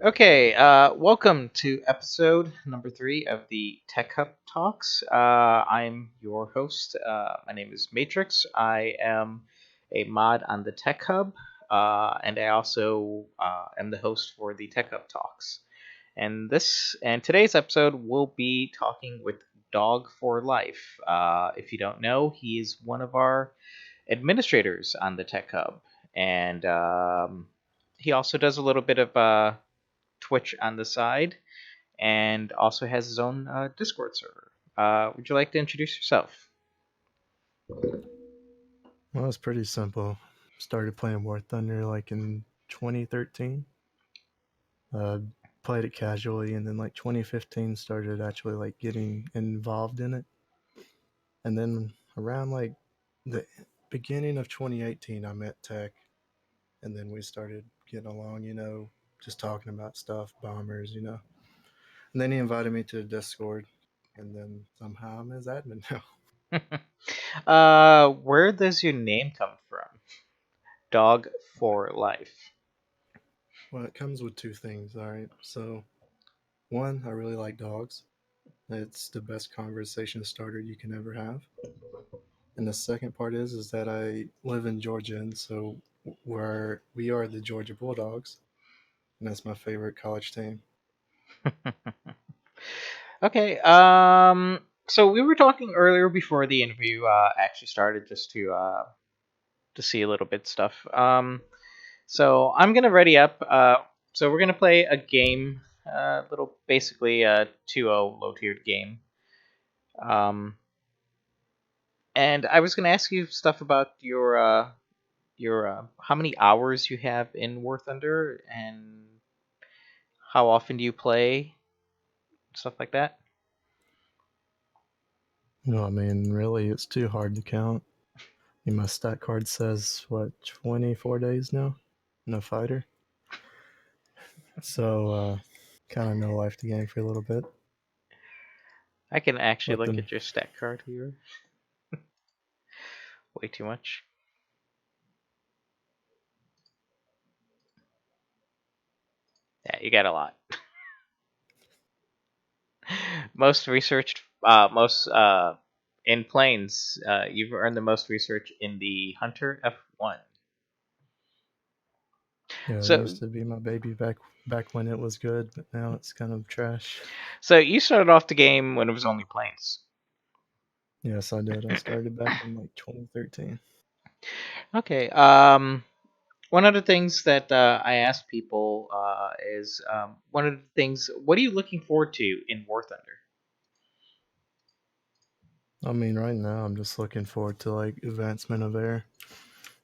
Okay, welcome to episode number 3 of the TECHUB Talks. I'm your host. My name is Matrix. I am a mod on the TECHUB, and I also am the host for the TECHUB Talks. And today's episode, we'll be talking with Dog for Life. If you don't know, he is one of our administrators on the TECHUB, and he also does a little bit of Twitch on the side, and also has his own Discord server. Would you like to introduce yourself? Well, it's pretty simple. Started playing War Thunder like in 2013. Uh, Played it casually, and then like 2015 started actually like getting involved in it. And then around like the beginning of 2018, I met Tech, and then we started getting along. Just talking about stuff, bombers. And then he invited me to the Discord, and then somehow I'm his admin now. Where does your name come from? Dog for Life. Well, it comes with two things. All right, so one, I really like dogs. It's the best conversation starter you can ever have. And the second part is that I live in Georgia, and so where we are the Georgia Bulldogs, and that's my favorite college team. Okay. So we were talking earlier before the interview actually started, just to see a little bit stuff. So I'm gonna ready up. So we're gonna play a game, little basically a 2-0 low tiered game. Um, and I was gonna ask you stuff about your how many hours you have in War Thunder and how often do you play, stuff like that. No, I mean, really, it's too hard to count. I mean, my stat card says, what, 24 days now? No fighter. So, kind of no life to game for a little bit. I can actually But look then, at your stat card here. Way too much. Yeah, you got a lot. Most researched, most in planes. You've earned the most research in the Hunter F1. yeah, it So, used to be my baby back when it was good, but now it's kind of trash. so you started off the game when it was only planes. Yes, I did. I started back in like 2013. Okay. One of the things that I ask people is one of the things. What are you looking forward to in War Thunder? I mean, right now I'm just looking forward to like advancement of air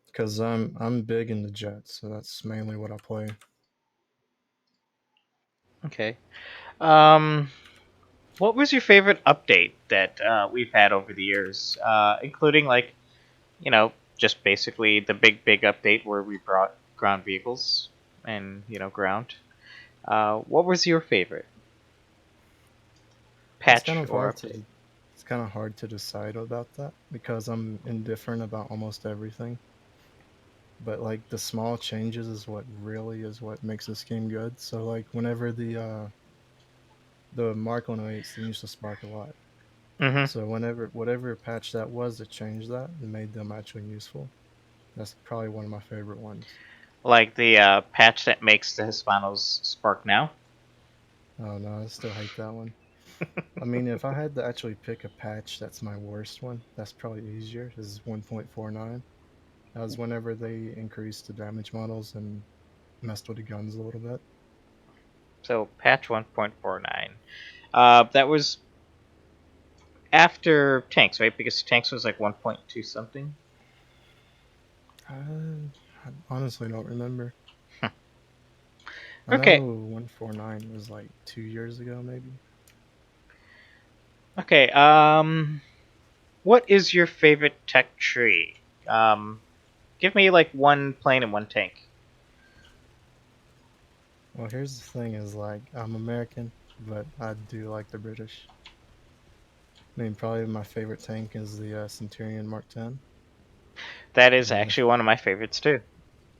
because I'm big into jets, so that's mainly what I play. Okay. Um, what was your favorite update that we've had over the years, including like just basically the big update where we brought ground vehicles and ground. What was your favorite It's kind patch of or hard update? to decide about that because I'm indifferent about almost everything. But like the small changes is what really is what makes this game good. So like whenever the Mark 108s, they used to spark a lot. Hmm. So whenever whatever patch that was that changed that and made them actually useful, that's probably one of my favorite ones. Like the patch that makes the Hispanos spark now. Oh no, I still hate that one. I mean, if I had to actually pick a patch that's my worst one, that's probably easier. This is 1.49. That was whenever they increased the damage models and messed with the guns a little bit. So patch 1.49. That was after tanks, right? Because tanks was like 1.2 something. I honestly don't remember. I know Okay. 149 was like 2 years ago, maybe. Okay. What is your favorite tech tree? Give me like one plane and one tank. Well, here's the thing: is like I'm American, but I do like the British. I mean, probably my favorite tank is the Centurion Mark 10. That is And actually if one of my favorites too.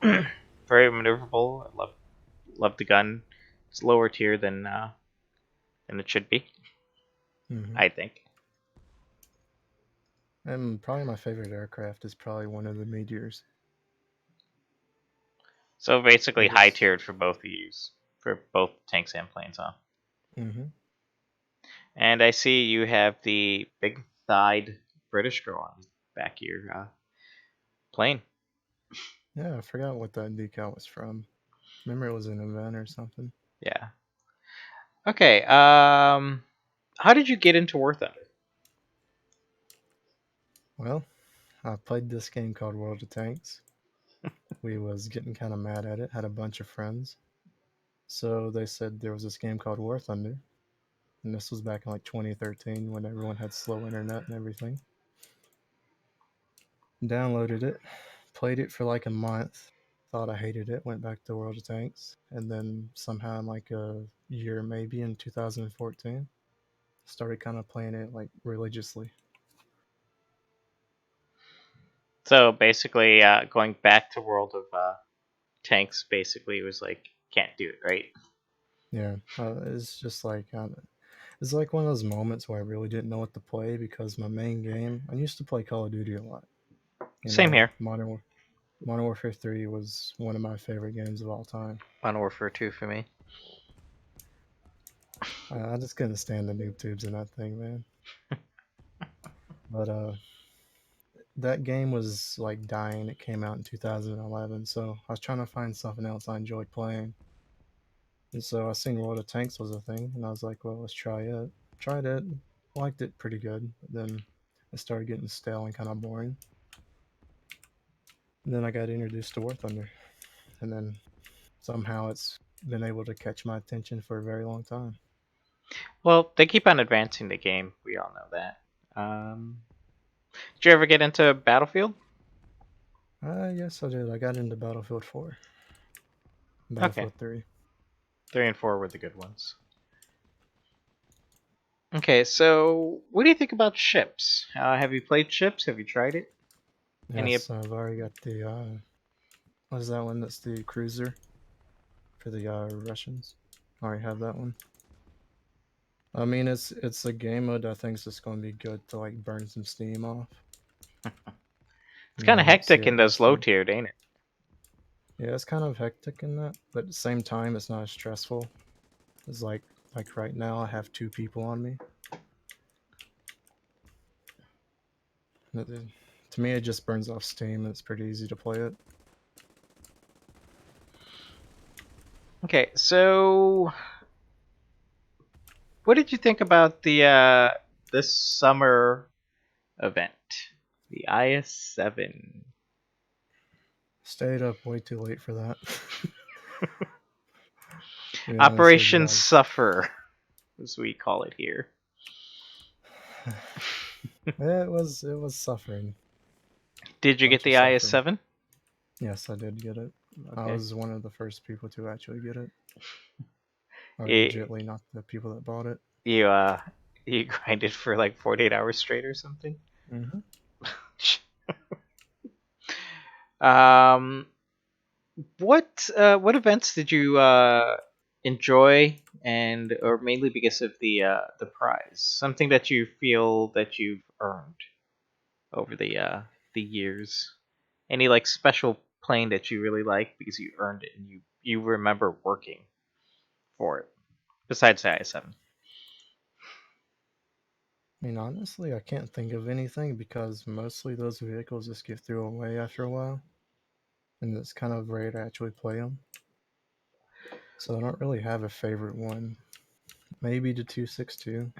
Very maneuverable. I love the gun. It's lower tier than it should be, Hmm. I think. And probably my favorite aircraft is probably one of the meteors. So basically, It high just. tiered for both of you, for both tanks and planes, huh? Hmm. And I see you have the big thighed British girl on the back of your plane. Yeah, I forgot what that decal was from. Remember it was an event or something. Yeah. Okay. How did you get into War Thunder? Well, I played this game called World of Tanks. We was getting kind of mad at it. Had a bunch of friends, so they said there was this game called War Thunder, and this was back in like 2013 when everyone had slow internet and everything. Downloaded it, played it for like a month, thought I hated it, went back to World of Tanks, and then somehow in like a year, maybe in 2014, started kind of playing it like religiously. So basically, going back to World of Tanks, basically was like can't do it, right? Yeah, it's just like it's like one of those moments where I really didn't know what to play because my main game. I used to play Call of Duty a lot. Same here. Modern Warfare 3 was one of my favorite games of all time. Modern Warfare 2 for me. I just couldn't stand the noob tubes in that thing, man. But that game was like dying. It came out in 2011, so I was trying to find something else I enjoyed playing. And so I seen World of Tanks was a thing, and I was like, well, let's try it. Tried it, liked it pretty good. But then it started getting stale and kind of boring. And then I got introduced to War Thunder, and then somehow it's been able to catch my attention for a very long time. Well, they keep on advancing the game. We all know that. Did you ever get into Battlefield? Yes, I did. I got into Battlefield 4, Okay, Battlefield 3. 3 and 4 were the good ones. Okay, so what do you think about ships? Have you played ships? Have you tried it? Any? Yes, I've already got the what is that one? That's the cruiser for the Russians. I already have that one. I mean, it's a game mode I think is just going to be good to like burn some steam off. It's You know, kind of I don't see hectic it in those low lasting. tiered, ain't it? Yeah, it's kind of hectic in that, but at the same time, it's not as stressful. It's like right now, I have two people on me. To me, it just burns off steam, and it's pretty easy to play it. Okay, so what did you think about the this summer event, the IS-7 Stayed up way too late for that. To be honest with you, Operation Suffer, as we call it here? it was suffering, Did you get bunch of the suffering. IS-7? Yes, I did get it. I Okay. was one of the first people to actually get it, or It, legitly not the people that bought it. you you grinded for like 48 hours straight or something. Hmm. um, what events did you enjoy, and or mainly because of the prize? Something that you feel that you've earned over the years. Any like special plane that you really like because you earned it and you remember working for it besides the IS-7? I mean, honestly, I can't think of anything because mostly those vehicles just get thrown away after a while, and it's kind of rare to actually play them. So I don't really have a favorite one. Maybe the 262.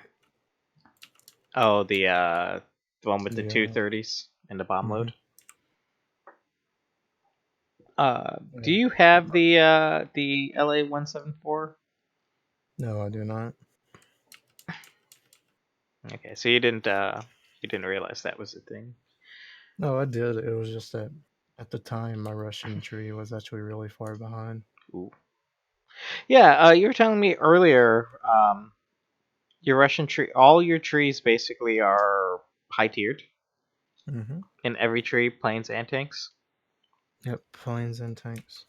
Oh, the one with the The 230s and the bomb mhm. load. Do Yeah. you have the LA-174? No, I do not. Okay, so you didn't realize that was a thing. No, I did. It was just that at the time my Russian tree was actually really far behind. Ooh. Yeah, you were telling me earlier, your Russian tree, all your trees basically are high tiered. Hmm. In every tree, planes and tanks. Yep, planes and tanks.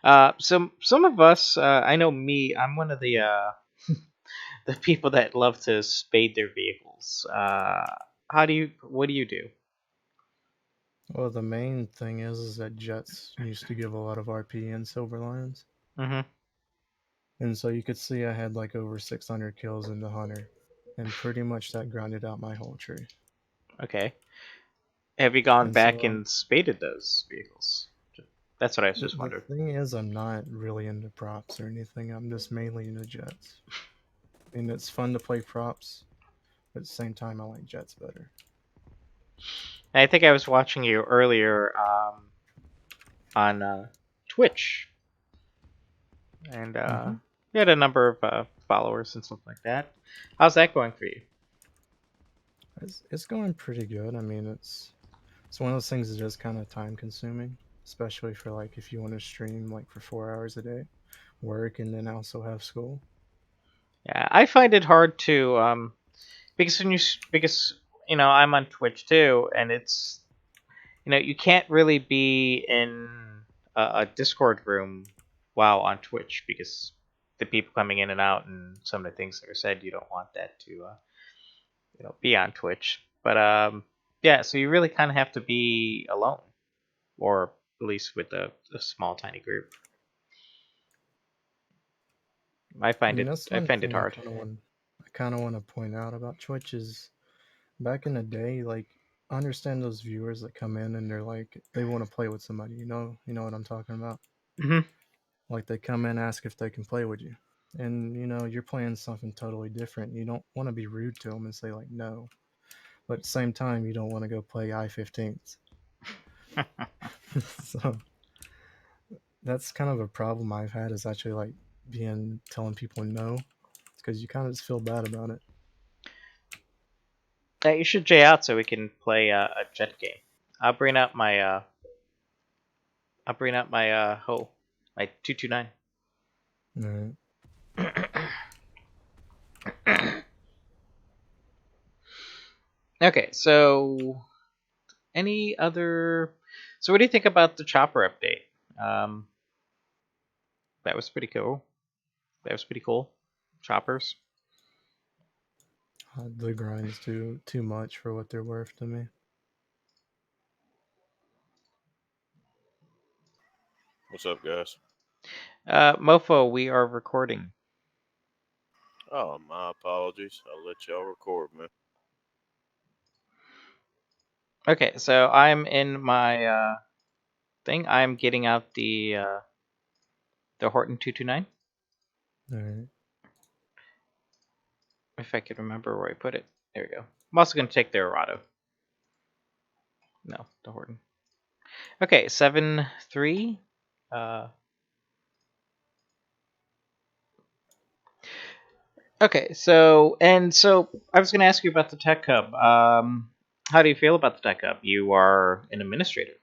Some of us, I know me. I'm one of the the people that love to spade their vehicles. How do you? What do you do? Well, the main thing is that Jets used to give a lot of RP in Silver Lions. Hmm. And so you could see I had like over 600 kills in the Hunter. And pretty much that grounded out my whole tree. Okay. Have you gone And back so and spaded those vehicles? That's what I was the, just the wondering. thing is, I'm not really into props or anything. I'm just mainly into Jets. And it's fun to play props, but at the same time, I like Jets better. I think I was watching you earlier on Twitch, and Hmm. you had a number of followers and stuff like that. How's that going for you? It's going pretty good. I mean, it's one of those things that is kind of time consuming, especially for like if you want to stream like for 4 hours a day, work, and then also have school. Yeah, I find it hard to because because I'm on Twitch too, and it's you can't really be in a Discord room while on Twitch because the people coming in and out and some of the things that are said, you don't want that to be on Twitch. But yeah, so you really kind of have to be alone, or at least with a small tiny group. I mean, that's I one find it thing hard. I kind of want to point out about Twitch is back in the day, like I understand those viewers that come in and they're like they want to play with somebody. You know what I'm talking about. Hmm. Like they come in, ask if they can play with you, and you're playing something totally different. You don't want to be rude to them and say like no, but at the same time, you don't want to go play I-15s. So that's kind of a problem I've had is actually like being telling people no, because you kind of just feel bad about it. You should J out so we can play a jet game. I'll bring out my my 229. Right. Okay, so any other? So what do you think about the chopper update? Um, that was pretty cool. That was pretty cool. Choppers. The grind's too much for what they're worth to me. What's up, guys? Mofo, we are recording. Oh, my apologies. I'll let y'all record, man. Okay, so I'm in my thing. I'm getting out the Horton 229. All right. If I could remember where I put it. There we go. I'm also gonna take the Arado. No, the Horton. Okay, 7-3. Uh, okay, so I was gonna ask you about the Tech Hub. How do you feel about the Tech Hub? You are an administrator.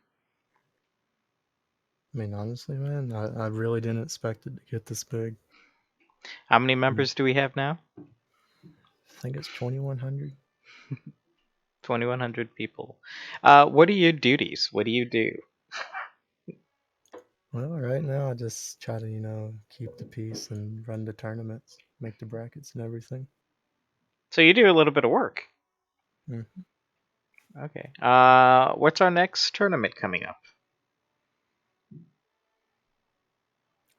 I mean, honestly, man, I really didn't expect it to get this big. How many members do we have now? I think it's 2,100. 2,100 people. What are your duties? What do you do? Well, right now I just try to, keep the peace and run the tournaments, make the brackets and everything. So you do a little bit of work. Mm. Okay. What's our next tournament coming up?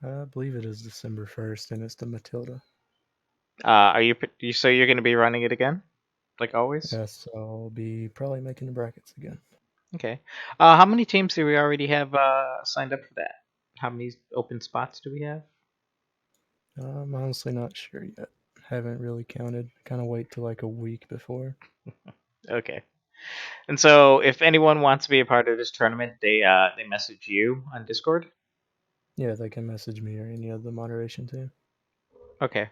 I believe it is December 1st, and it's the Matilda. Are you so you're going to be running it again, like always? Yes, I'll be probably making the brackets again. Okay. How many teams do we already have signed up for that? How many open spots do we have? I'm honestly not sure yet. Haven't really counted. Kind of wait till like a week before. Okay. And so, if anyone wants to be a part of this tournament, they message you on Discord. Yeah, they can message me or any of the moderation team. Okay.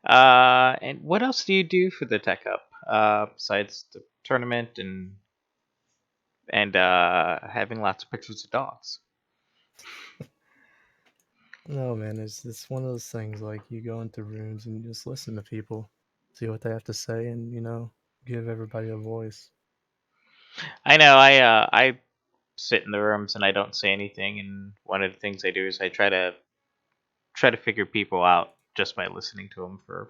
And what else do you do for the Tech Hub besides the tournament and having lots of pictures of dogs? No, man, it's one of those things like you go into rooms and you just listen to people, see what they have to say, and give everybody a voice. I know. I sit in the rooms and I don't say anything. And one of the things I do is I try to figure people out just by listening to them for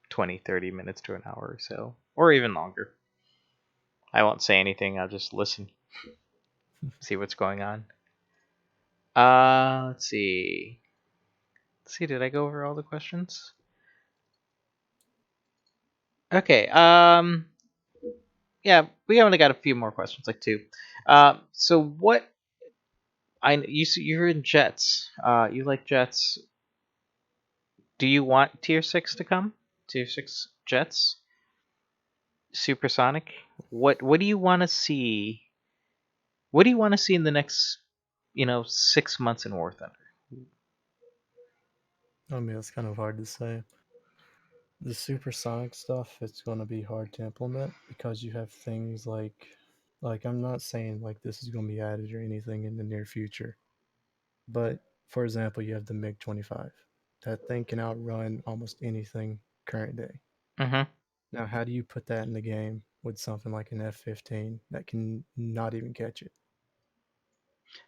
20, 30 minutes to an hour or so, or even longer. I won't say anything. I'll just listen, see what's going on. Let's see. Let's see. Did I go over all the questions? Okay. Yeah, we only got a few more questions, like two. So what? You're in jets. You like jets. Do you want Tier 6 to come? Tier 6 jets? Supersonic? What do you want to see? What do you want to see in the next, 6 months in War Thunder? I mean, it's kind of hard to say. The supersonic stuff, it's going to be hard to implement because you have things like I'm not saying like this is going to be added or anything in the near future, but for example, you have the MiG-25. That thing can outrun almost anything current day. Mm-hmm. Now, how do you put that in the game with something like an F-15 that can not even catch it?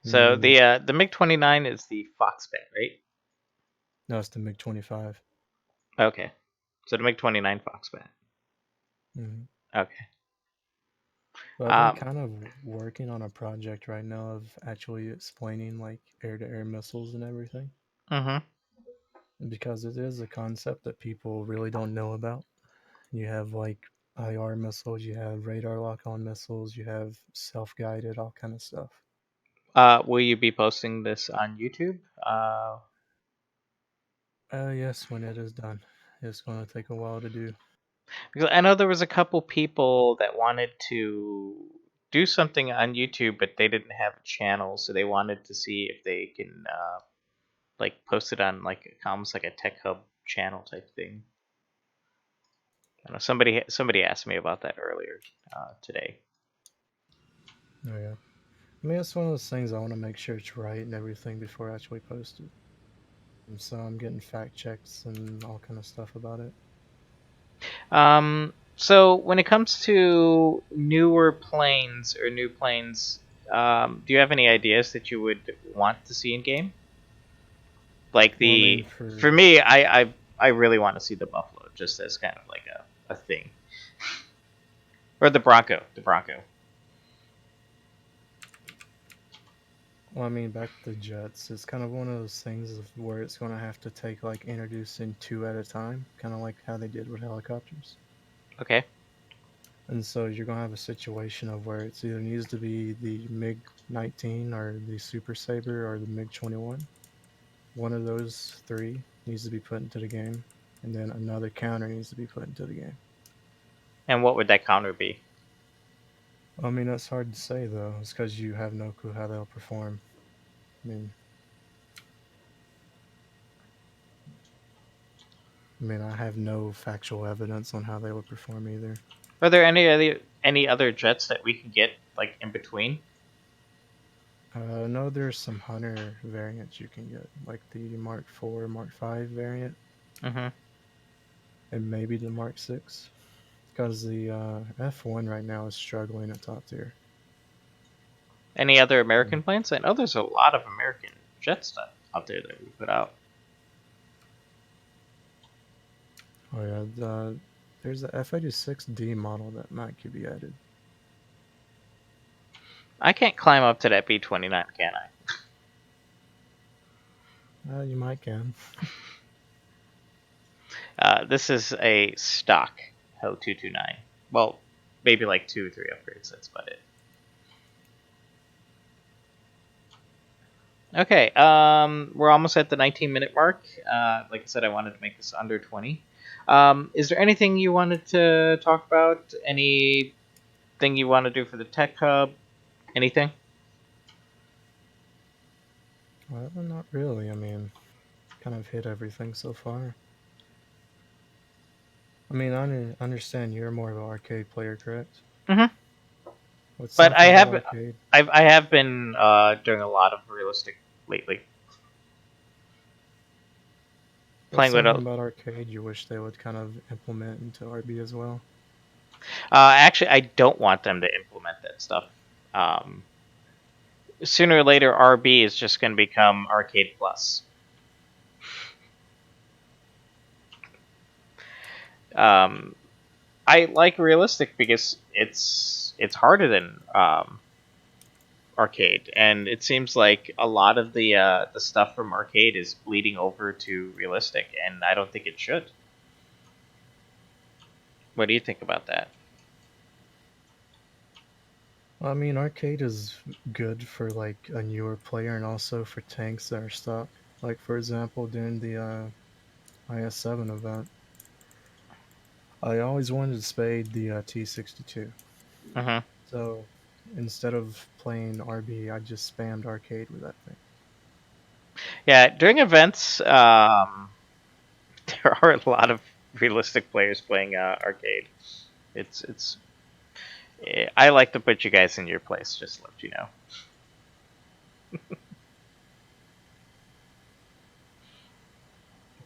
I So mean, the MiG-29 is the Foxbat, right? no, it's the MiG-25. Okay. So the MiG-29 Foxbat. Mm-hmm. Okay. But I've been kind of working on a project right now of actually explaining like air-to-air missiles and everything. Mm-hmm. Because it is a concept that people really don't know about. You have like IR missiles, you have radar lock-on missiles, you have self-guided, all kind of stuff. Will you be posting this on YouTube? Yes, when it is done. It's going to take a while to do. Because I know there was a couple people that wanted to do something on YouTube, but they didn't have a channel, so they wanted to see if they can like post it on like almost like a TechHub channel type thing. I know somebody asked me about that earlier today. Oh yeah. I mean, it's one of those things I want to make sure it's right and everything before I actually post it. And so I'm getting fact checks and all kind of stuff about it. So when it comes to newer planes or new planes, do you have any ideas that you would want to see in game? Like Well, I mean, for me, I really want to see the Buffalo just as kind of like a thing, or the Bronco, back to the Jets. It's kind of one of those things of where it's going to have to take like introducing two at a time, kind of like how they did with helicopters. Okay. And so you're going to have a situation of where it's either needs to be the MiG-19 or the Super Sabre or the MiG-21. One of those three needs to be put into the game, and then another counter needs to be put into the game. And what would that counter be? I mean, that's hard to say though. It's because you have no clue how they'll perform. I mean, I have no factual evidence on how they would perform either. Are there any other jets that we can get like in between? No, there's some Hunter variants you can get, like the Mark IV, Mark V variant, Mm-hmm. and maybe the Mark VI, because the F1 right now is struggling at top tier. Any other American planes? I know there's a lot of American jet stuff out there that we put out. Oh yeah, there's the F-86D model that might could be added. I can't climb up to that B-29, can I? You might can. This is a stock Ho 229. Well, maybe like 2 or 3 upgrades. That's about it. Okay, we're almost at the 19-minute mark. Like I said, I wanted to make this under 20. Is there anything you wanted to talk about? Anything you want to do for the Tech Hub? Anything? Well, not really. I mean, kind of hit everything so far. I mean, I understand you're more of an arcade player, correct? Mm-hmm. What's But something about arcade? I have been doing a lot of realistic lately. What's Playing with something a about arcade you wish they would kind of implement into RB as well? actually, I don't want them to implement that stuff. sooner or later, RB is just going to become Arcade Plus. Um, I like realistic because it's harder than arcade, and it seems like a lot of the stuff from arcade is bleeding over to realistic, and I don't think it should. What do you think about that? I mean, arcade is good for like a newer player and also for tanks that are stuck. Like for example, during the IS7 event, I always wanted to spade the T62. Mm-hmm. So instead of playing RB, I just spammed arcade with that thing. Yeah, during events, there are a lot of realistic players playing arcade. It's. I like to put you guys in your place, just to let you know.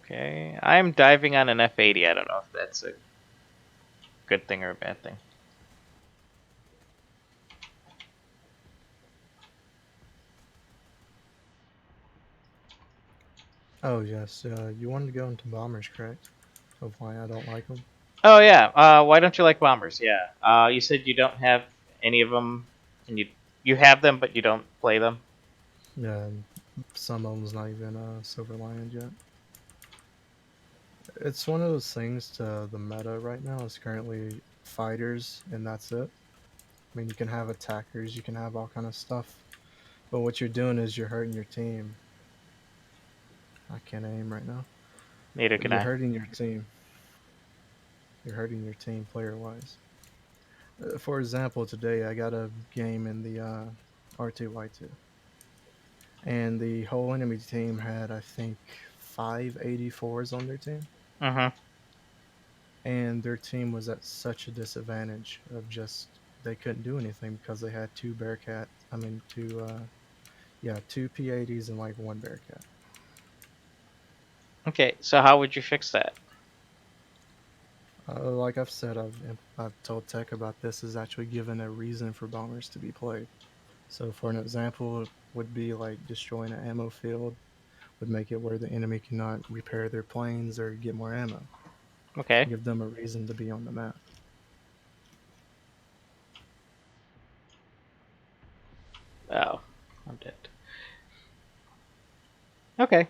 Okay, I'm diving on an F80. I don't know if that's a good thing or a bad thing. Oh yes, you wanted to go into bombers, correct? Of why I don't like them. Oh yeah. Why don't you like bombers? Yeah. You said you don't have any of them, and you have them, but you don't play them. Yeah, and some of them's not even Silver Lion yet. It's one of those things to the meta right now is currently fighters, and that's it. I mean, you can have attackers, you can have all kind of stuff, but what you're doing is you're hurting your team. I can't aim right now, Neither but can you're I. hurting your team. You're hurting your team player wise. For example, today I got a game in the R2Y2, and the whole enemy team had, I think, 584s on their team, Mm-hmm. and their team was at such a disadvantage of just they couldn't do anything because they had two Bearcat. I mean, two P80s and like one Bearcat. Okay. So how would you fix that? Like I've said, I've told Tech about this is actually given a reason for bombers to be played. So for an example, it would be like destroying an ammo field would make it where the enemy cannot repair their planes or get more ammo. Okay. Give them a reason to be on the map. Oh, I'm dead. Okay.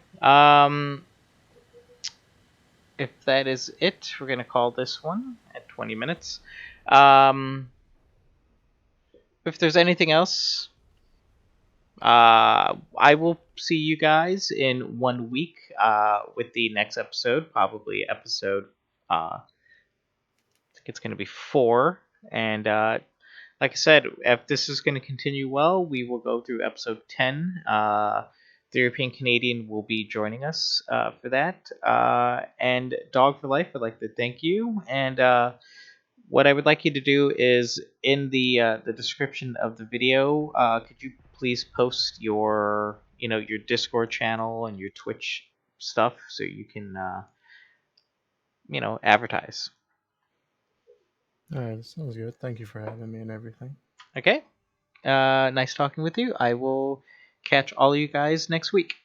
If that is it, we're gonna call this one at 20 minutes. Um, if there's anything else, I will see you guys in 1 week with the next episode, probably episode. I think it's gonna be 4, and like I said, if this is going to continue well, we will go through episode 10. The European Canadian will be joining us for that. And Dog for Life would like to thank you. And what I would like you to do is in the description of the video, could you please post your your Discord channel and your Twitch stuff so you can advertise. All right, that sounds good. Thank you for having me and everything. Okay. Nice talking with you. I will catch all you guys next week.